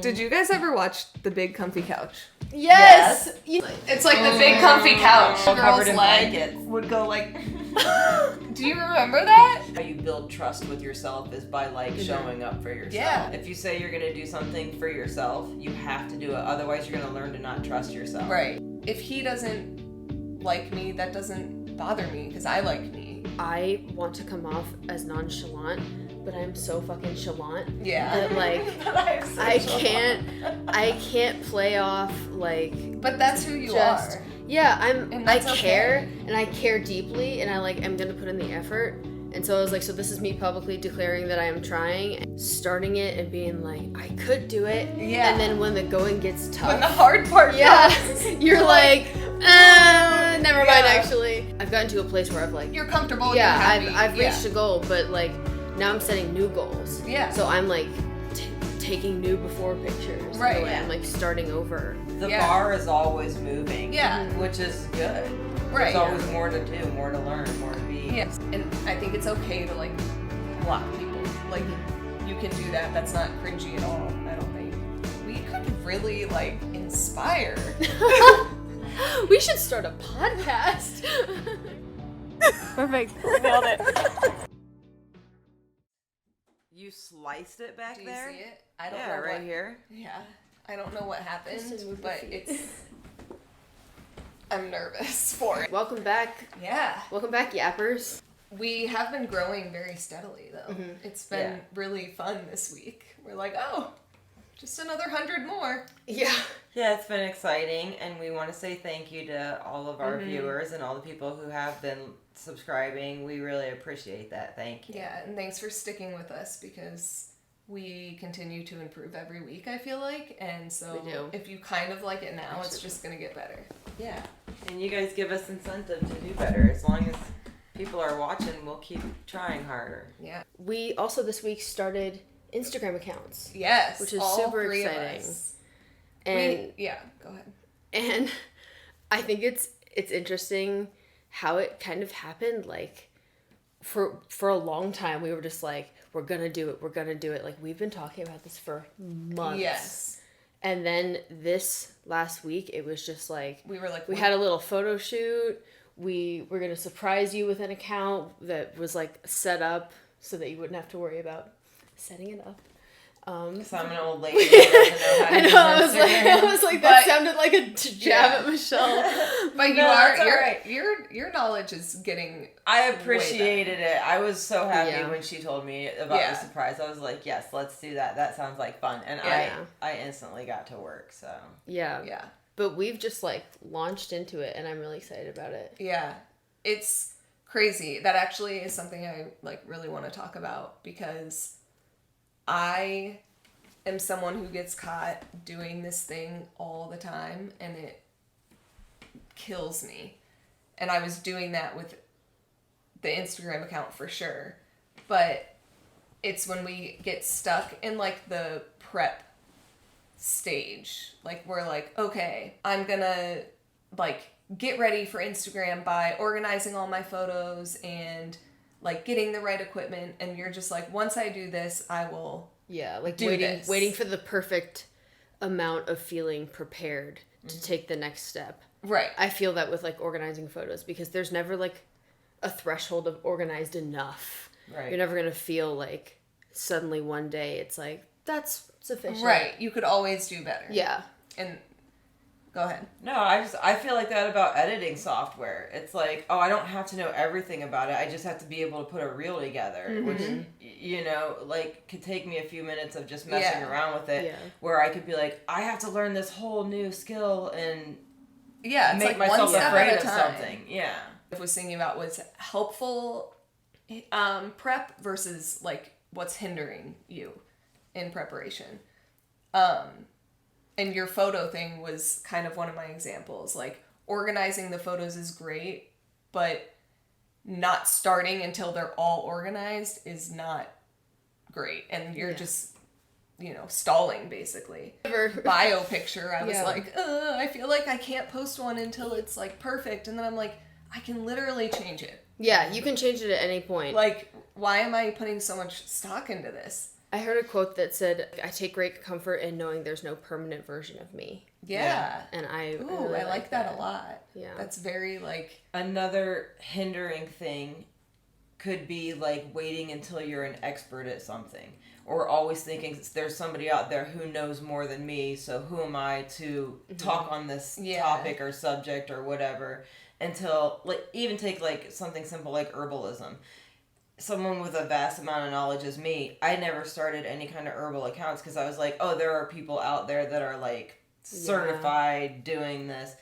Did you guys ever watch The Big Comfy Couch? Yes! It's like the big comfy couch. All covered Girl's in leg blankets. would go like... Do you remember that? How you build trust with yourself is by like showing up for yourself. Yeah. If you say you're gonna do something for yourself, you have to do it. Otherwise, you're gonna learn to not trust yourself. Right. If he doesn't like me, that doesn't bother me because I like me. I want to come off as nonchalant, but I'm so fucking chalant Yeah. that like I can't play off like. But that's who you just, are. Yeah, And I that's care, okay. and I care deeply, and I'm gonna put in the effort. And so I was like, so this is me publicly declaring that I am trying, starting it and being like, I could do it. Yeah. And then when the going gets tough. When the hard part comes, you're like, never mind, Yeah. actually. I've gotten to a place where I've like, you're comfortable, yeah, you're happy. I've reached a goal, but like, now I'm setting new goals. Yeah. So I'm like, taking new before pictures. Right, In a way. yeah. I'm like starting over. The Yeah. bar is always moving. Yeah. Which is good. Right. There's always more to do, more to learn, more to be. Yes. And I think it's okay to like block people. Like you can do that. That's not cringy at all, I don't think. We could really like inspire. We should start a podcast. Perfect. Nailed it. You sliced it back Do you there? see it? I don't Yeah, know right what, here. Yeah. I don't know what happened, Just move the but feet. it's I'm nervous for it. Welcome back. Yeah. Welcome back, yappers. We have been growing very steadily though. It's been really fun this week. We're like, oh, just another 100 more. Yeah. Yeah, it's been exciting, and we want to say thank you to all of our viewers and all the people who have been subscribing. We really appreciate that. Thank you. Yeah, and thanks for sticking with us because we continue to improve every week, I feel like. And so We do. if you kind of like it now, it's just going to get better. Yeah, and you guys give us incentive to do better. As long as people are watching, we'll keep trying harder. Yeah. We also this week started Instagram accounts. Yes. Which is all super three of exciting. us. And Yeah, go ahead. and I think it's interesting how it kind of happened. Like for a long time we were just like, we're gonna do it. Like we've been talking about this for months. Yes. And then this last week it was just like We were like, we had a little photo shoot. We were gonna surprise you with an account that was like set up so that you wouldn't have to worry about setting it up. Because I'm an old lady who doesn't know how to I use know. Instagram. I was like, that sounded like a jab at Michelle. But you No, are, it's all right. your knowledge is getting I appreciated it. I was so happy Yeah. when she told me about Yeah. the surprise. I was like, yes, let's do that. That sounds like fun. And Yeah. I instantly got to work, so. Yeah. Yeah. But we've just like launched into it and I'm really excited about it. Yeah. It's crazy. That actually is something I like really want to talk about because I am someone who gets caught doing this thing all the time and it kills me. And I was doing that with the Instagram account for sure. But it's when we get stuck in like the prep stage. Like we're like, okay, I'm gonna like get ready for Instagram by organizing all my photos and like getting the right equipment, and you're just like, once I do this, I will Yeah, like do this. waiting for the perfect amount of feeling prepared to take the next step. Right. I feel that with like organizing photos because there's never like a threshold of organized enough. Right. You're never going to feel like suddenly one day it's like, that's sufficient. Right. You could always do better. Yeah. And go ahead. No, I feel like that about editing software. It's like, oh, I don't have to know everything about it. I just have to be able to put a reel together, which, you know, like could take me a few minutes of just messing around with it. Yeah. Where I could be like, I have to learn this whole new skill and Yeah, it's make like one myself step afraid at of a time. something. Yeah. I was thinking about was helpful prep versus like what's hindering you in preparation. And your photo thing was kind of one of my examples. Like organizing the photos is great, but not starting until they're all organized is not great. And you're just, you know, stalling basically. Bio picture, I was like, I feel like I can't post one until it's like perfect. And then I'm like, I can literally change it. Yeah, you can change it at any point. Like, why am I putting so much stock into this? I heard a quote that said, I take great comfort in knowing there's no permanent version of me. Yeah. And I really like that a lot. Yeah. That's very, like... Another hindering thing could be, like, waiting until you're an expert at something. Or always thinking there's somebody out there who knows more than me, so who am I to talk on this topic or subject or whatever. Until, like, even take, like, something simple like herbalism. Someone with a vast amount of knowledge as me, I never started any kind of herbal accounts because I was like, oh, there are people out there that are, like, certified doing this.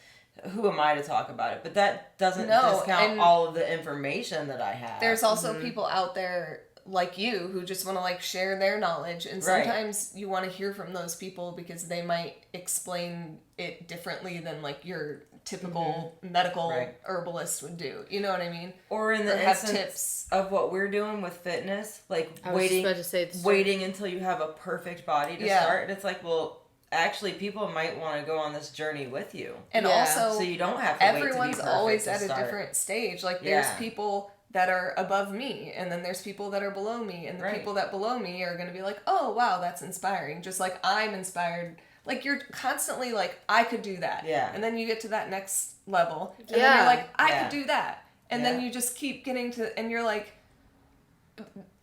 Who am I to talk about it? But that doesn't discount all of the information that I have. There's also people out there like you who just want to, like, share their knowledge, and sometimes you want to hear from those people because they might explain it differently than, like, your typical medical herbalist would do. You know what I mean? Or in the instance tips of what we're doing with fitness, like waiting until you have a perfect body to start. And it's like, well, actually, people might want to go on this journey with you. And also, so you don't have to wait to be everyone's perfect always to at a start. different stage. Like, there's people that are above me, and then there's people that are below me, and the people that below me are going to be like, oh, wow, that's inspiring. Just like I'm inspired. Like, you're constantly like, I could do that. Yeah. And then you get to that next level, and then you're like, I could do that. And then you just keep getting to, and you're like,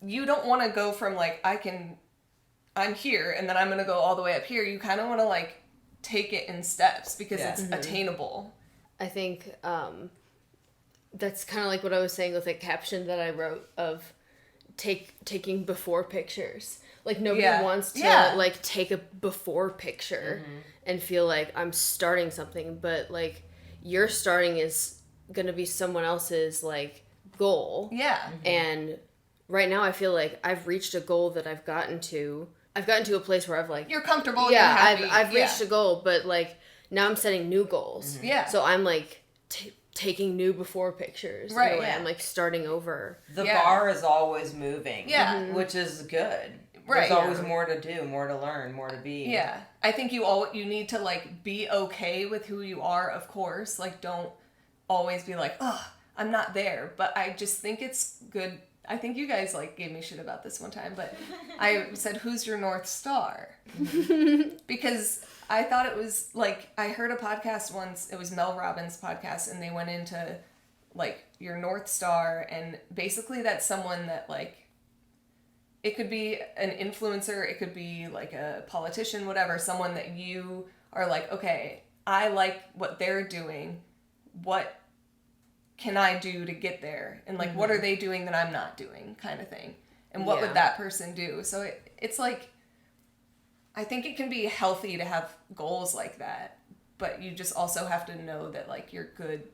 you don't want to go from, like, I'm here, and then I'm going to go all the way up here. You kind of want to, like, take it in steps because it's attainable. I think that's kind of like what I was saying with the caption that I wrote of taking before pictures. Like, nobody wants to, like, take a before picture and feel like I'm starting something, but, like, your starting is going to be someone else's, like, goal. Yeah. And right now I feel like I've reached a goal that I've gotten to a place where I've, like... You're comfortable, you're happy. I've reached a goal, but, like, now I'm setting new goals. Yeah. So I'm, like... taking new before pictures. Right. I'm, like, starting over. The bar is always moving. Yeah. Which is good. Right. There's always more to do, more to learn, more to be. Yeah. I think you need to, like, be okay with who you are, of course. Like, don't always be like, oh, I'm not there. But I just think it's good. I think you guys, like, gave me shit about this one time, but I said, who's your North Star? Because I thought it was, like, I heard a podcast once, it was Mel Robbins' podcast, and they went into, like, your North Star, and basically that's someone that, like, it could be an influencer, it could be, like, a politician, whatever, someone that you are like, okay, I like what they're doing, what can I do to get there? And, like, what are they doing that I'm not doing, kind of thing? And what would that person do? So it's like, I think it can be healthy to have goals like that, but you just also have to know that, like, you're good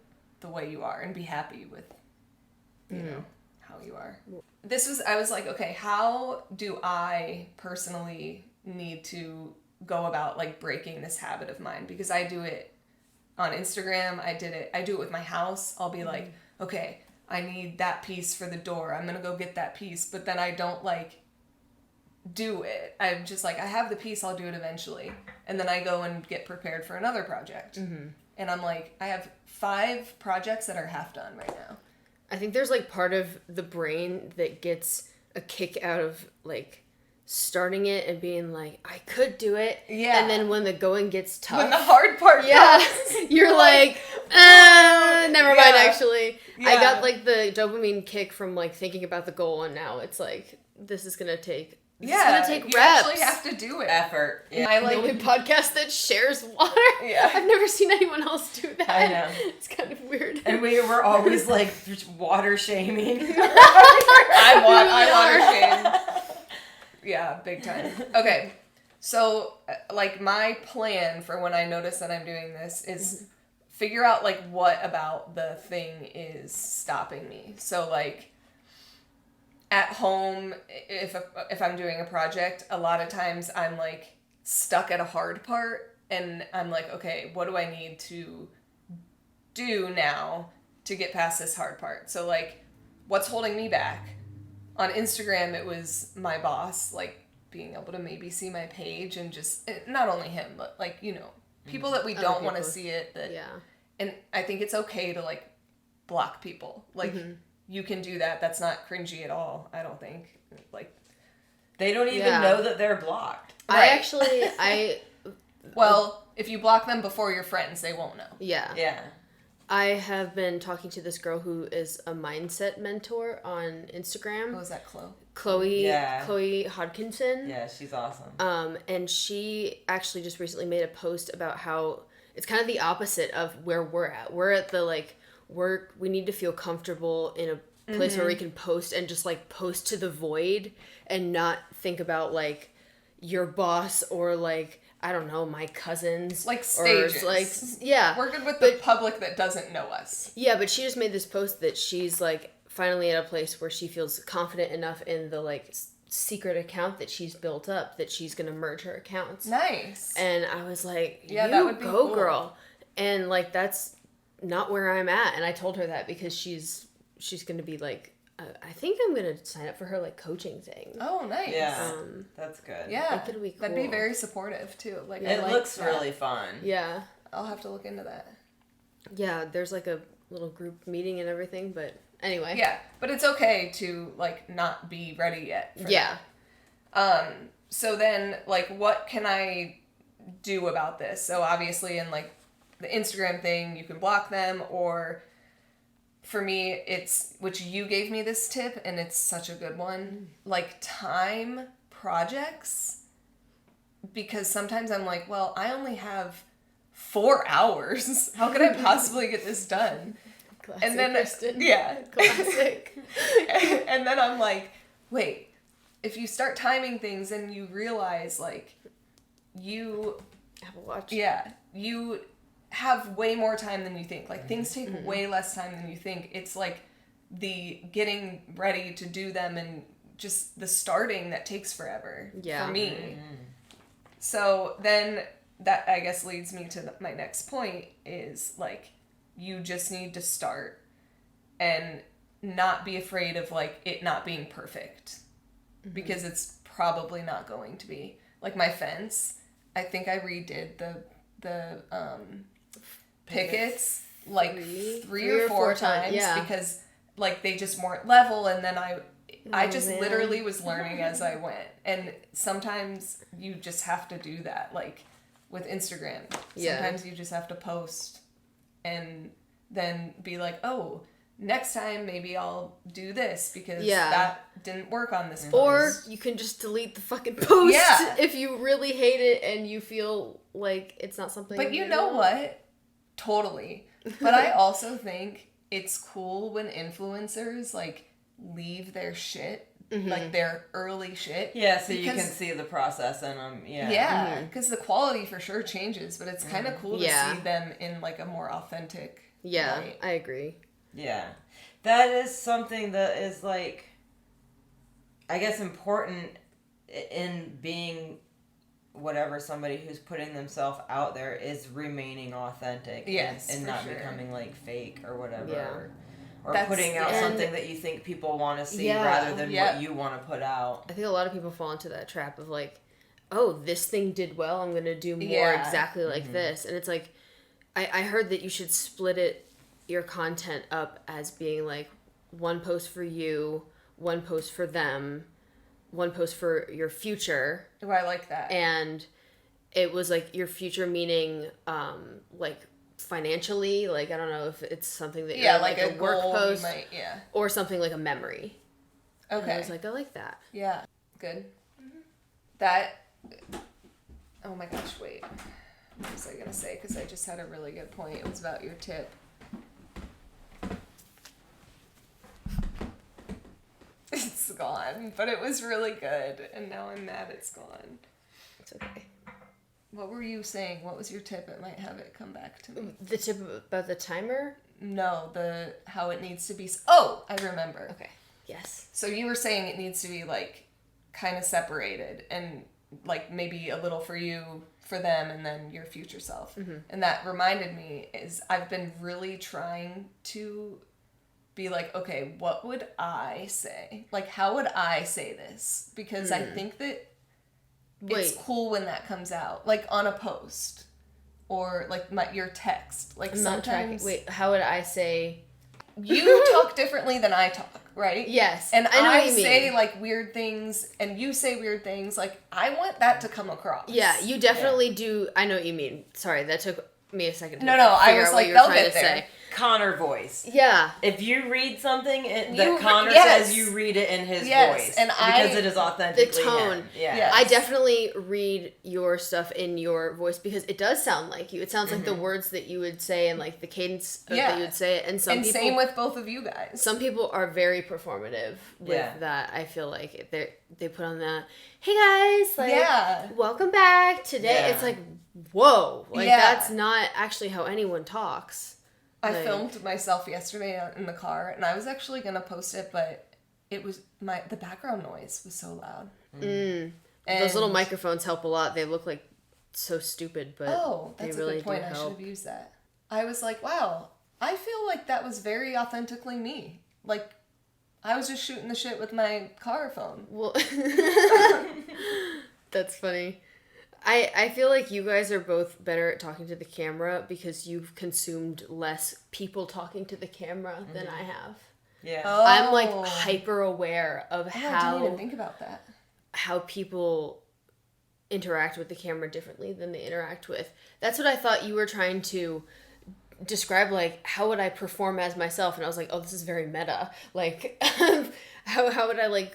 the way you are and be happy with, you know, how you are. I was like, okay, how do I personally need to go about, like, breaking this habit of mine? Because I do it on Instagram, I do it with my house. I'll be like, okay, I need that piece for the door. I'm going to go get that piece. But then I don't, like, do it. I'm just like, I have the piece, I'll do it eventually. And then I go and get prepared for another project. And I'm like, I have 5 projects that are half done right now. I think there's, like, part of the brain that gets a kick out of, like, starting it and being like, I could do it. Yeah. And then when the going gets tough. When the hard part comes. You're like, never mind, actually. Yeah. I got, like, the dopamine kick from, like, thinking about the goal, and now it's like, this is going to take... It's gonna take you reps. actually have to do it. Effort. Yeah. I like the only podcast that shares water. Yeah. I've never seen anyone else do that. I know. It's kind of weird. And we're always, like, water shaming. I water shame. Yeah, big time. Okay. So, like, my plan for when I notice that I'm doing this is figure out, like, what about the thing is stopping me. So, like, at home, if I'm doing a project, a lot of times I'm, like, stuck at a hard part, and I'm like, okay, what do I need to do now to get past this hard part? So, like, what's holding me back? On Instagram, it was my boss, like, being able to maybe see my page and just, not only him, but, like, you know, people that we don't want to see it. That, and I think it's okay to, like, block people. Like, you can do that. That's not cringy at all, I don't think. Like, They don't even Yeah. know that they're blocked. I Well, if you block them before you're friends, they won't know. Yeah. I have been talking to this girl who is a mindset mentor on Instagram. Oh, is that Chloe? Chloe Hodkinson. Yeah, she's awesome. And she actually just recently made a post about how it's kind of the opposite of where we're at. We're at the like we need to feel comfortable in a place where we can post and just like post to the void and not think about like your boss or like I don't know, my cousins. Like stages. Or like, yeah. We're good with the public that doesn't know us. Yeah, but she just made this post that she's like finally at a place where she feels confident enough in the like secret account that she's built up that she's going to merge her accounts. Nice. And I was like, yeah, that would be go cool. girl. And like, that's not where I'm at. And I told her that because she's going to be like, I think I'm going to sign up for her like coaching thing. Oh, nice. Yeah, that's good. Yeah, it could be cool. That'd be very supportive too. Like it like looks that. really fun. Yeah. I'll have to look into that. Yeah, there's like a little group meeting and everything, but anyway. Yeah, but it's okay to like not be ready yet. For yeah. That. So then, like, what can I do about this? So obviously, in like the Instagram thing, you can block them, or for me, it's which you gave me this tip, and it's such a good one. Like time projects, because sometimes I'm like, well, I only have 4 hours. How could I possibly get this done? Classic And then, Kristen. yeah. Classic. And then I'm like, wait, if you start timing things and you realize, like, you... Apple Watch. Yeah. You have way more time than you think. Like, things take way less time than you think. It's, like, the getting ready to do them and just the starting that takes forever. Yeah. For me. So then that, I guess, leads me to my next point is, like, you just need to start and not be afraid of, like, it not being perfect. Because it's probably not going to be. Like, my fence, I think I redid the pickets, like, three or four times. Yeah. Because, like, they just weren't level, and then I just literally was learning as I went. And sometimes you just have to do that, like, with Instagram. Yeah. Sometimes you just have to post and then be like, oh, next time maybe I'll do this because that didn't work on this post. Or you can just delete the fucking post Yeah. if you really hate it and you feel like it's not something. But you know what? Totally. But I also think it's cool when influencers, like, leave their shit, like, their early shit. Yeah, so you can see the process in them. Yeah. Yeah, because the quality for sure changes, but it's kind of cool to see them in, like, a more authentic light. I agree. Yeah. That is something that is, like, I guess important in being whatever somebody who's putting themselves out there is remaining authentic. Yes, and for not sure. becoming, like, fake or whatever. Yeah. Or That's- putting out and- something that you think people want to see Yeah. rather than Yeah. what you want to put out. I think a lot of people fall into that trap of like, oh, this thing did well, I'm gonna do more Yeah. exactly like this. And it's like, I heard that you should split your content up as being like one post for you, one post for them, one post for your future. Oh, I like that. And it was like your future meaning like financially, like I don't know if it's something that you're like a work goal, post yeah. or something like a memory. Okay. And I was like, I like that. Yeah, good. That, oh my gosh, wait. What was I going to say? Because I just had a really good point. It was about your tip. It's gone, but it was really good, and now I'm mad it's gone. It's okay. What were you saying? What was your tip? It might have it come back to me. The tip about the timer? No, how it needs to be... Oh, I remember. Okay. Yes. So you were saying it needs to be, like, kind of separated and, like, maybe a little for you, for them, and then your future self. Mm-hmm. And that reminded me is I've been really trying to be like, okay, what would I say? Like, how would I say this? Because I think that it's cool when that comes out. Like, on a post. Or, like, your text. Like, I'm not tracking. sometimes... Wait, how would I say... You talk differently than I talk. right? Yes. And I know what you say mean. like weird things and you say weird things. Like, I want that to come across. Yeah, you definitely do. I know what you mean. Sorry, that took me a second to No, I figure was out like, what you were they'll trying get to there. say. Connor voice. Yeah. If you read something that You Connor yes. says, you read it in his Yes, voice. and because it is authentically the tone. him. Yeah. Yes. I definitely read your stuff in your voice because it does sound like you. It sounds like the words that you would say and like the cadence that you would say it. And some people, same with both of you guys. some people are very performative with that. I feel like they put on that, hey guys, like, welcome back. Today it's like, whoa, like that's not actually how anyone talks. I filmed myself yesterday in the car, and I was actually gonna post it, but it was the background noise was so loud. And those little microphones help a lot. They look like so stupid, but that's they really a good point. do I should help. have used that. I was like, wow, I feel like that was very authentically me. Like, I was just shooting the shit with my car phone. Well, that's funny. I feel like you guys are both better at talking to the camera because you've consumed less people talking to the camera than I have. Yeah. I'm like hyper aware of I didn't even think about that. how people interact with the camera differently than they interact with. That's what I thought you were trying to describe, like, how would I perform as myself? And I was like, oh, this is very meta. Like, how would I, like,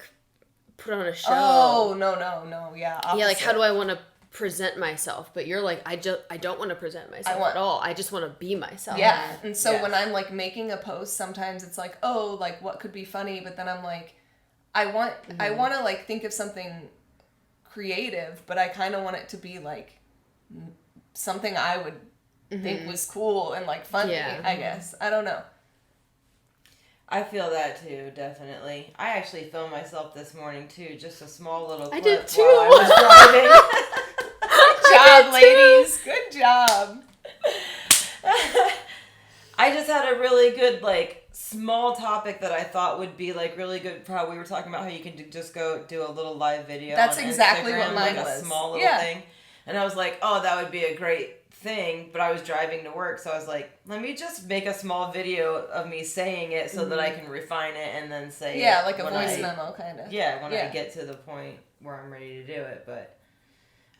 put on a show? Oh, no, yeah. Opposite. Yeah, like, how do I want to present myself? But you're like, I don't want to present myself at all. I just want to be myself. Yeah, and so when I'm, like, making a post, sometimes it's like, oh, like, what could be funny? But then I'm like, I want to, like, think of something creative, but I kind of want it to be, like, something I would think was cool and, like, funny, I guess. I don't know. I feel that too, definitely. I actually filmed myself this morning too, just a small little clip I did too. while I was driving. Good job, ladies. Good job. I just had a really good, like, small topic that I thought would be, like, really good for how we were talking about how you can just go do a little live video. That's on exactly Instagram, what mine like was. A small little thing. And I was like, oh, that would be a great thing, but I was driving to work, so I was like, let me just make a small video of me saying it so that I can refine it and then say it like a voice memo kind of. Yeah, when I get to the point where I'm ready to do it. But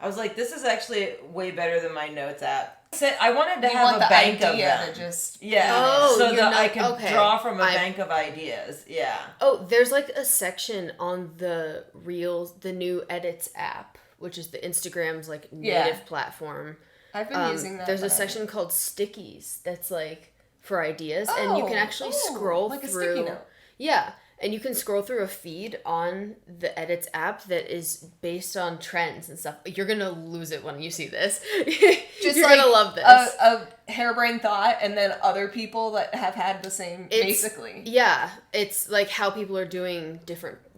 I was like, this is actually way better than my notes app. I wanted to have a bank of them. So that I can draw from a bank of ideas. Yeah. Oh, there's like a section on the Reels, the new Edits app, which is the Instagram's like native platform. I've been using that. There's a section called Stickies that's like for ideas, and you can actually scroll like through. A sticky note. Yeah, and you can scroll through a feed on the Edits app that is based on trends and stuff. You're gonna lose it when you see this. You're gonna love this. A harebrained thought, and then other people that have had the same, basically. Yeah, it's like how people are doing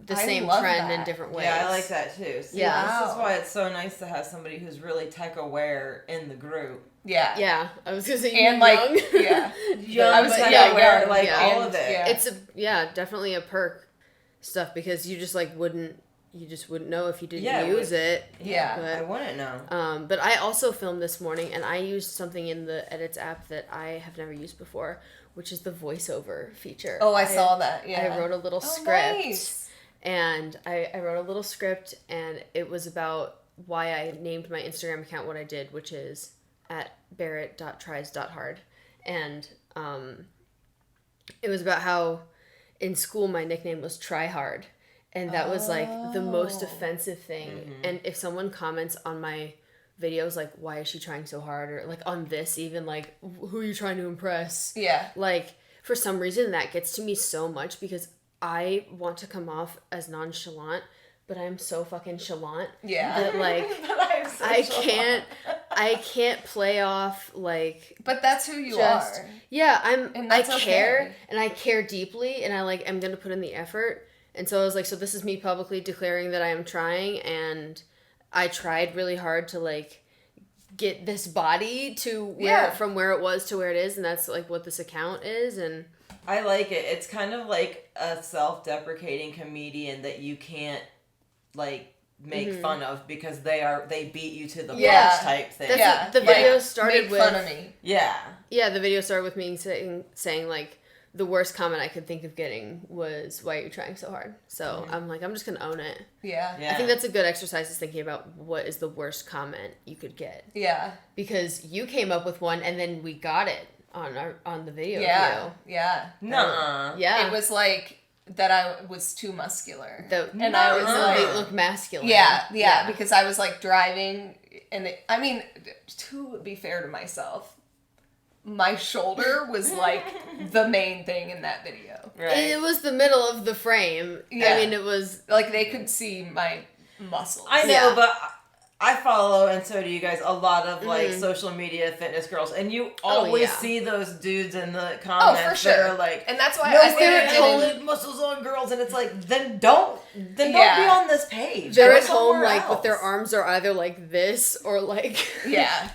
the same trend in different ways. Yeah, I like that too. See, this is why it's so nice to have somebody who's really tech aware in the group. Yeah. Yeah, I was gonna say and like young. Young, I was aware, like all and, of it. It's definitely a perk stuff because you just wouldn't know if you didn't use it. Yeah, but I wouldn't know. But I also filmed this morning, and I used something in the Edits app that I have never used before, which is the voiceover feature. Oh, I saw that. Yeah, I wrote a little script. Nice. And I wrote a little script, and it was about why I named my Instagram account what I did, which is at barrett.tries.hard. And it was about how in school my nickname was Try Hard. And that was like the most offensive thing. Mm-hmm. And if someone comments on my videos like, why is she trying so hard? Or like on this even, like, who are you trying to impress? Yeah. Like, for some reason that gets to me so much because I want to come off as nonchalant, but I'm so fucking chalant. Yeah. That like I can't play off like. But that's who you are. Yeah, I care okay. and I care deeply, and I'm gonna put in the effort. And so I was like, so this is me publicly declaring that I am trying, and I tried really hard to like get this body to from where it was to where it is, and that's like what this account is. And I like it. It's kind of like a self-deprecating comedian that you can't like make fun of because they beat you to the punch type thing. The video started make with fun of me. Yeah. Yeah, the video started with me saying like, the worst comment I could think of getting was, "Why are you trying so hard?" So I'm like, I'm just gonna own it. Yeah. I think that's a good exercise, is thinking about what is the worst comment you could get. Yeah. Because you came up with one, and then we got it on the video. Yeah. Of you. Yeah. Nuh-uh. Yeah. It was like that I was too muscular. And I was like, they look masculine. Yeah, because I was like driving, and I mean, to be fair to myself, my shoulder was like the main thing in that video. Right. It was the middle of the frame. Yeah. I mean, it was Like they could see my muscles. I know, Yeah. but I follow, and so do you guys, a lot of like social media fitness girls, and you always see those dudes in the comments for sure. that are like, And that's why no I think way, muscles on girls, and it's like, then don't be on this page. they're Go at home somewhere like with their else. arms are either like this or like Yeah.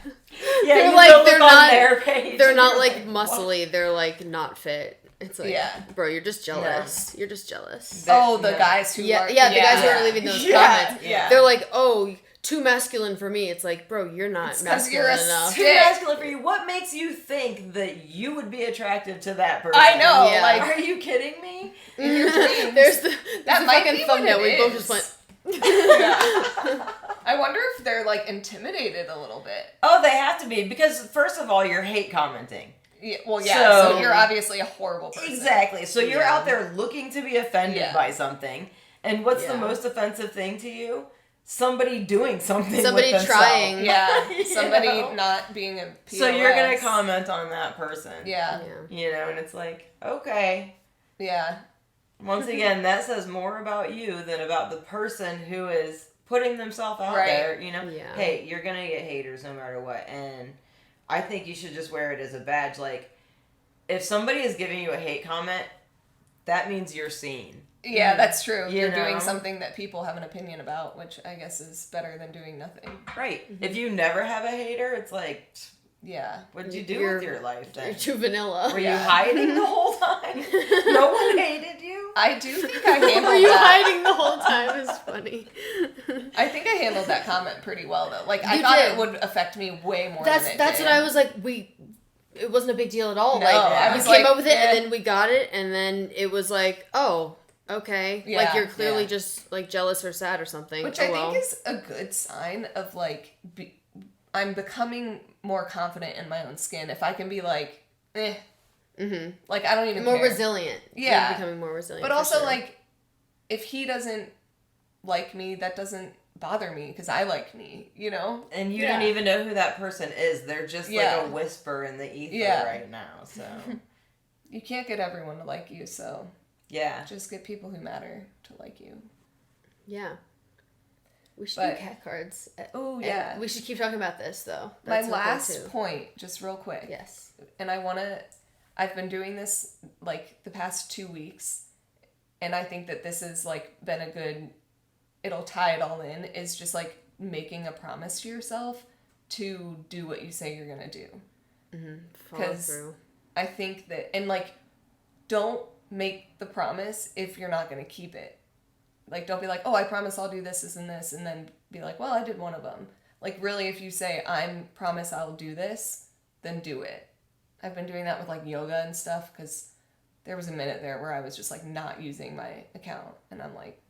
Yeah, they're you like- go look they're on not- their page. they're and not you're like what? muscly. They're like not fit. It's like, bro, you're just jealous. You're just jealous. Oh, the guys who Yeah, are... the guys who are leaving those comments. Yeah. They're like, oh, too masculine for me. It's like, bro, you're not masculine you're a enough. Too masculine for you. What makes you think that you would be attractive to that person? I know, Yeah. Like, are you kidding me? In your dreams. There's the That might fucking be what thumbnail. it We both is. just went. Yeah. I wonder if they're like intimidated a little bit. Oh, they have to be, because first of all, you're hate commenting. Yeah, well, yeah. So So- you're obviously a horrible person. Exactly. So you're Yeah. out there looking to be offended Yeah. by something. And what's the Yeah. most offensive thing to you? Somebody doing something. Somebody with themselves. trying. Yeah. You Somebody know? not being a POS. So you're gonna comment on that person. Yeah. You know, and it's like, okay. Yeah. Once again, that says more about you than about the person who is putting themselves out Right. there. You know, Yeah. hey, you're gonna get haters no matter what, and I think you should just wear it as a badge. Like, if somebody is giving you a hate comment, that means you're seen. Yeah, that's true. You You're know? doing something that people have an opinion about, which I guess is better than doing nothing. Right. If you never have a hater, it's like, Yeah. what did you do You're- with your life You're then? too vanilla. Were you Yeah. hiding the whole time? No one hated you? I do think I Were handled you that. hiding the whole time? It's funny. I think I handled that comment pretty well, though. Like, I You thought did. it would affect me way more That's than it what did. I was like. It wasn't a big deal at all. No, like I we was came like, up with it, eh. and then we got it, and then it was like, oh, okay. Yeah, like you're clearly yeah. just like jealous or sad or something. Which Oh, I well. think is a good sign of, like, I'm becoming more confident in my own skin. If I can be like, like, I don't even more care. resilient. Yeah. You're becoming more resilient. But for also, sure. like, if he doesn't like me, that doesn't bother me because I like me, you know? And you Yeah. don't even know who that person is. They're just Yeah. like a whisper in the ether Yeah. right now. So, You can't get everyone to like you, so yeah. just get people who matter to like you. yeah. We should But- do cat cards. Oh, And yeah. we should keep talking about this though. My That's okay, last too. point, just real quick. Yes. And I've been doing this like the past 2 weeks, and I think that this has like been a good, it'll tie it all in, is just like making a promise to yourself to do what you say you're gonna do. Follow 'Cause- through. I think that, and like, don't make the promise if you're not gonna keep it. Like, don't be like, oh, I promise I'll do this, and then be like, well, I did one of them. Like, really, if you say, I promise I'll do this, then do it. I've been doing that with, like, yoga and stuff, because there was a minute there where I was just, like, not using my account, and I'm like,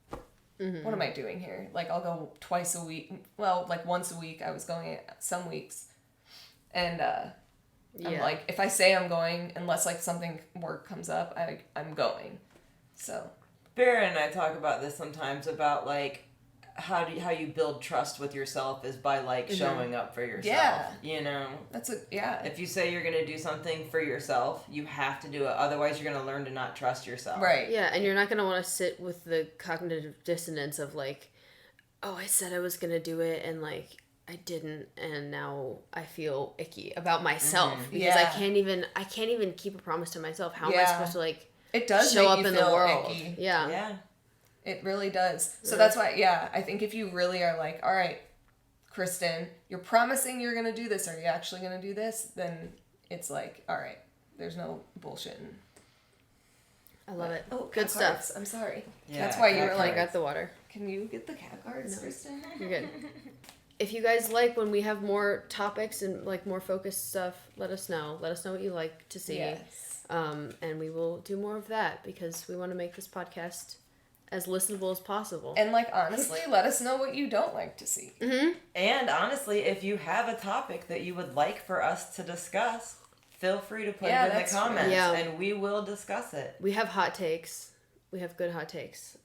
what am I doing here? Like, I'll go twice a week. Well, like, once a week. I was going some weeks. And, I'm Yeah. like, if I say I'm going, unless, like, something work comes up, I'm going. So... Barrett and I talk about this sometimes about like how you build trust with yourself is by like showing up for yourself. Yeah. You know, Yeah. if you say you're gonna do something for yourself, you have to do it. Otherwise, you're gonna learn to not trust yourself. Right. Yeah, and you're not gonna want to sit with the cognitive dissonance of like, oh, I said I was gonna do it, and like I didn't, and now I feel icky about myself because Yeah. I can't even keep a promise to myself. How am I Yeah. supposed to like It does show make up you in feel the world? icky. Yeah. Yeah. It really does. So that's why, I think if you really are like, all right, Kristen, you're promising you're going to do this. Are you actually going to do this? Then it's like, all right, there's no bullshitting. I love it. Oh, Good cat stuff. cards. I'm sorry. Yeah, That's why you cat were I like, got the water. can you get the cat cards, Kristen? You're good. if you guys like when we have more topics and like more focused stuff, let us know. Let us know what you like to see. Yes. And we will do more of that because we want to make this podcast as listenable as possible. And like, honestly, let us know what you don't like to see. Mm-hmm. And honestly, if you have a topic that you would like for us to discuss, feel free to put it in the comments, and we will discuss it. We have hot takes. We have good hot takes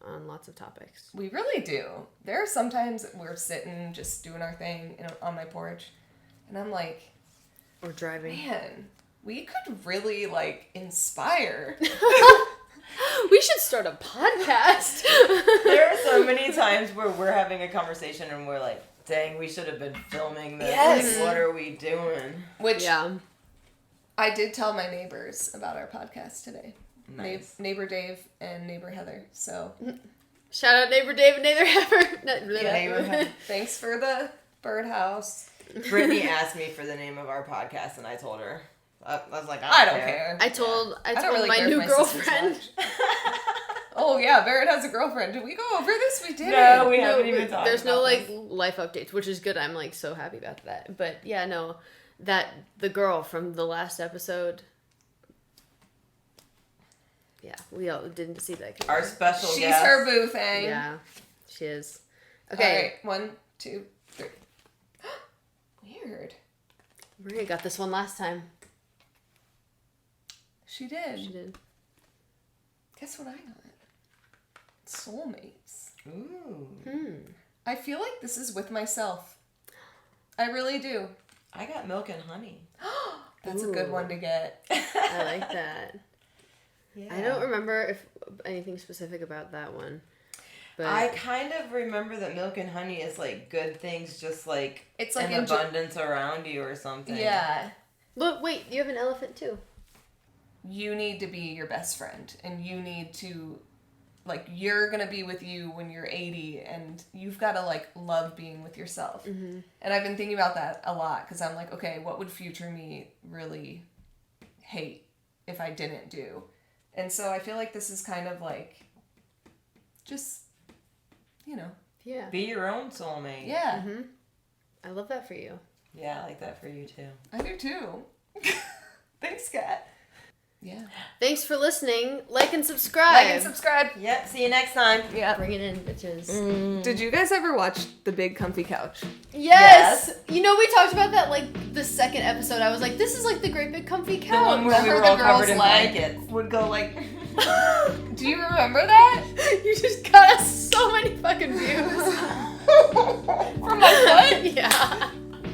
on lots of topics. We really do. There are sometimes we're sitting, just doing our thing on my porch, and I'm like, or driving. Man, we could really, like, inspire. We should start a podcast. There are so many times where we're having a conversation and we're like, dang, we should have been filming this. Yes. Like, what are we doing? Which I did tell my neighbors about our podcast today. Nice. Neighbor Dave and neighbor Heather. So shout out neighbor Dave and neighbor Heather. Yeah. Thanks for the birdhouse. Brittany asked me for the name of our podcast, and I told her. I was like, I don't care. I told really my new girlfriend. Oh yeah, Barrett has a girlfriend. Did we go over this? We did. No, we haven't even talked. There's no about like this. life updates, which is good. I'm like so happy about that. But yeah, no, that the girl from the last episode. Yeah, we all didn't see that. Our special She's guest. her boo thing. Yeah, she is. Okay. All right, 1, 2, 3. Weird. Maria got this one last time. She did. She did. Guess what I got? Soulmates. Ooh. I feel like this is with myself. I really do. I got milk and honey. That's a good one to get. I like that. Yeah. I don't remember if anything specific about that one. But I kind of remember that milk and honey is like good things, just like It's like an abundance around you or something. Yeah. But wait, you have an elephant too. You need to be your best friend, and you need to, like, you're gonna be with you when you're 80, and you've got to, like, love being with yourself. Mm-hmm. And I've been thinking about that a lot, because I'm like, okay, what would future me really hate if I didn't do? And so I feel like this is kind of like, just, you know. Yeah. Be your own soulmate. Yeah. Mm-hmm. I love that for you. Yeah, I like that for you too. I do too. Thanks, Kat. Yeah. Thanks for listening. Like and subscribe. Like and subscribe. Yep, see you next time. Yeah. Bring it in, bitches. Did you guys ever watch The Big Comfy Couch? Yes! You know, we talked about that like the second episode. I was like, this is like the great big comfy couch. The one where we Remember were all the covered girl's in leg blankets. would go like... Do you remember that? You just got us so many fucking views. From my butt? Yeah.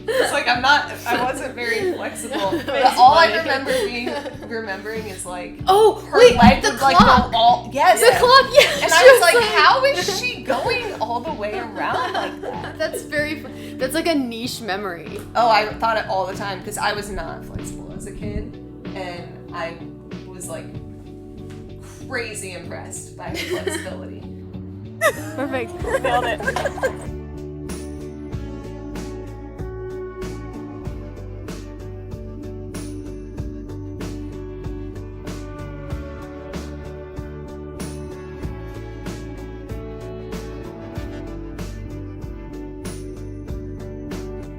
It's like I wasn't very flexible. But That's all I funny. remembering is like... Oh, her wait, leg the would clock. like go all... Yes. The clock, yeah. And she I was like, like, how is she going all the way around like that? That's very fun. That's like a niche memory. Oh, I thought it all the time because I was not flexible as a kid, and I was like crazy impressed by her flexibility. Perfect. Nailed it.